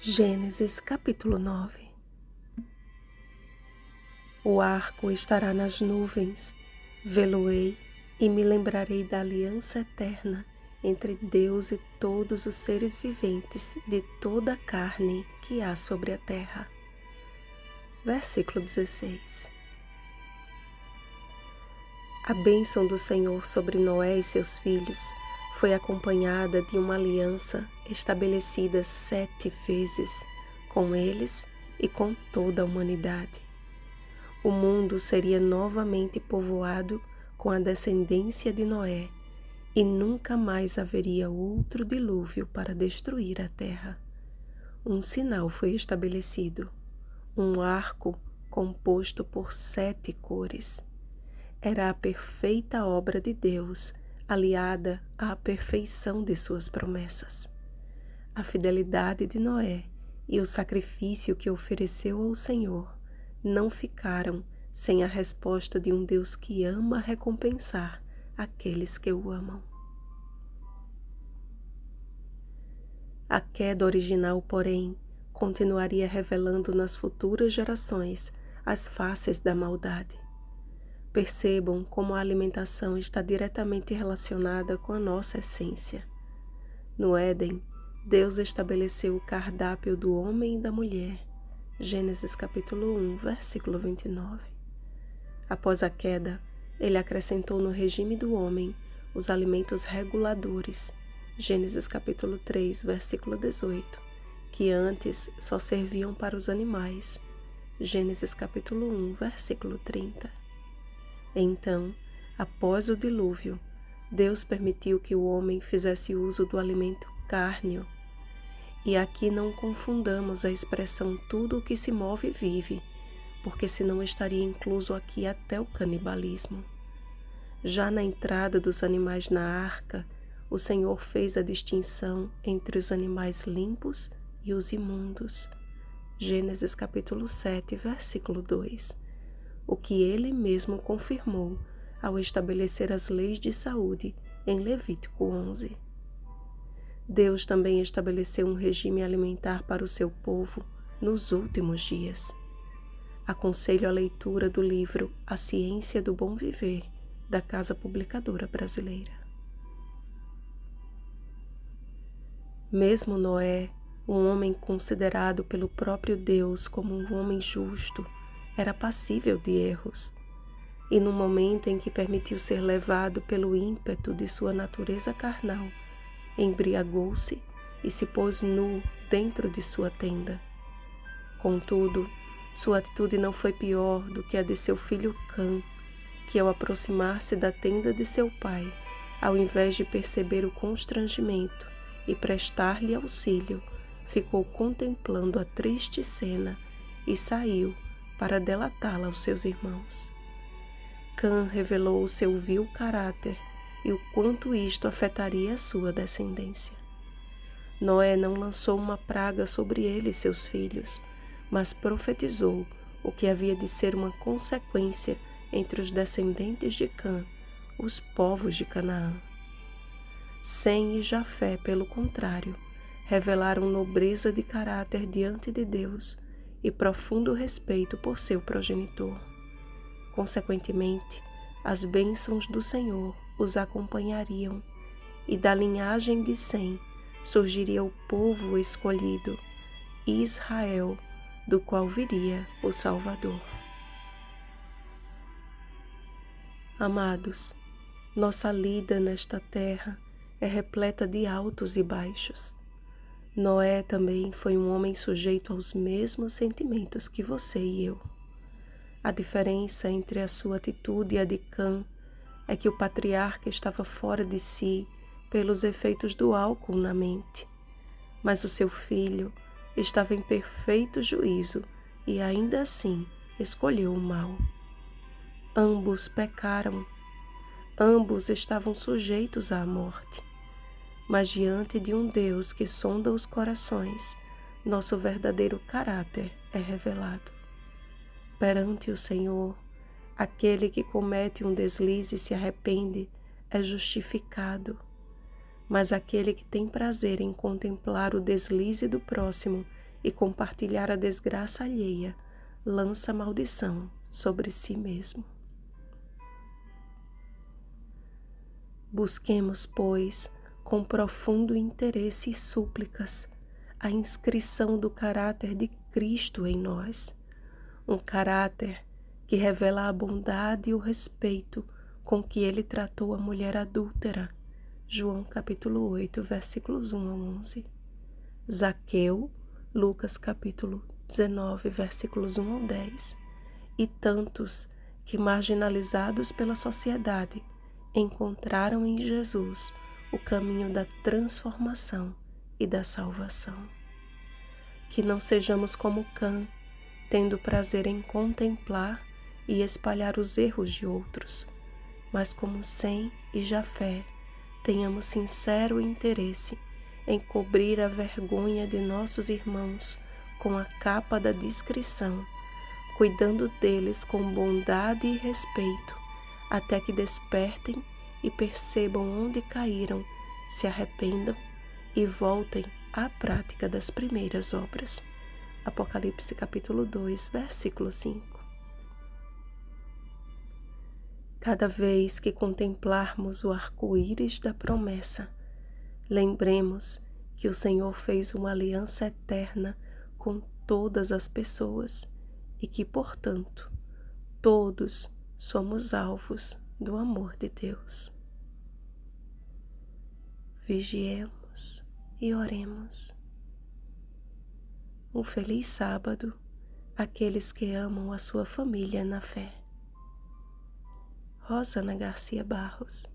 Gênesis capítulo 9. O arco estará nas nuvens, vê-lo-ei e me lembrarei da aliança eterna entre Deus e todos os seres viventes de toda a carne que há sobre a terra. Versículo 16. A bênção do Senhor sobre Noé e seus filhos foi acompanhada de uma aliança estabelecida 7 vezes com eles e com toda a humanidade. O mundo seria novamente povoado com a descendência de Noé e nunca mais haveria outro dilúvio para destruir a terra. Um sinal foi estabelecido, um arco composto por 7 cores. Era a perfeita obra de Deus, aliada à perfeição de suas promessas. A fidelidade de Noé e o sacrifício que ofereceu ao Senhor não ficaram sem a resposta de um Deus que ama recompensar aqueles que o amam. A queda original, porém, continuaria revelando nas futuras gerações as faces da maldade. Percebam como a alimentação está diretamente relacionada com a nossa essência. No Éden, Deus estabeleceu o cardápio do homem e da mulher. Gênesis capítulo 1, versículo 29. Após a queda, ele acrescentou no regime do homem os alimentos reguladores. Gênesis capítulo 3, versículo 18, que antes só serviam para os animais. Gênesis capítulo 1, versículo 30. Então, após o dilúvio, Deus permitiu que o homem fizesse uso do alimento cárneo. E aqui não confundamos a expressão tudo o que se move vive, porque senão estaria incluso aqui até o canibalismo. Já na entrada dos animais na arca, o Senhor fez a distinção entre os animais limpos e os imundos. Gênesis capítulo 7, versículo 2. O que ele mesmo confirmou ao estabelecer as leis de saúde em Levítico 11. Deus também estabeleceu um regime alimentar para o seu povo nos últimos dias. Aconselho a leitura do livro A Ciência do Bom Viver, da Casa Publicadora Brasileira. Mesmo Noé, um homem considerado pelo próprio Deus como um homem justo, era passível de erros, e no momento em que permitiu ser levado pelo ímpeto de sua natureza carnal, embriagou-se e se pôs nu dentro de sua tenda. Contudo, sua atitude não foi pior do que a de seu filho Cã, que ao aproximar-se da tenda de seu pai, ao invés de perceber o constrangimento e prestar-lhe auxílio, ficou contemplando a triste cena e saiu para delatá-la aos seus irmãos. Cã revelou o seu vil caráter e o quanto isto afetaria a sua descendência. Noé não lançou uma praga sobre ele e seus filhos, mas profetizou o que havia de ser uma consequência entre os descendentes de Cã, os povos de Canaã. Sem e Jafé, pelo contrário, revelaram nobreza de caráter diante de Deus e profundo respeito por seu progenitor. Consequentemente, as bênçãos do Senhor os acompanhariam, e da linhagem de Sem surgiria o povo escolhido, Israel, do qual viria o Salvador. Amados, nossa lida nesta terra é repleta de altos e baixos. Noé também foi um homem sujeito aos mesmos sentimentos que você e eu. A diferença entre a sua atitude e a de Cã é que o patriarca estava fora de si pelos efeitos do álcool na mente, mas o seu filho estava em perfeito juízo e ainda assim escolheu o mal. Ambos pecaram, ambos estavam sujeitos à morte. Mas diante de um Deus que sonda os corações, nosso verdadeiro caráter é revelado. Perante o Senhor, aquele que comete um deslize e se arrepende é justificado, mas aquele que tem prazer em contemplar o deslize do próximo e compartilhar a desgraça alheia lança maldição sobre si mesmo. Busquemos, pois, com profundo interesse e súplicas, a inscrição do caráter de Cristo em nós, um caráter que revela a bondade e o respeito com que ele tratou a mulher adúltera, João capítulo 8, versículos 1 a 11. Zaqueu, Lucas capítulo 19, versículos 1 ao 10. E tantos que, marginalizados pela sociedade, encontraram em Jesus o caminho da transformação e da salvação. Que não sejamos como Cã, tendo prazer em contemplar e espalhar os erros de outros, mas como Sem e Jafé, tenhamos sincero interesse em cobrir a vergonha de nossos irmãos com a capa da discrição, cuidando deles com bondade e respeito, até que despertem e percebam onde caíram, se arrependam e voltem à prática das primeiras obras. Apocalipse capítulo 2, versículo 5. Cada vez que contemplarmos o arco-íris da promessa, lembremos que o Senhor fez uma aliança eterna com todas as pessoas e que, portanto, todos somos alvos do amor de Deus. Vigiemos e oremos. Um feliz sábado àqueles que amam a sua família na fé. Rosana Garcia Barros.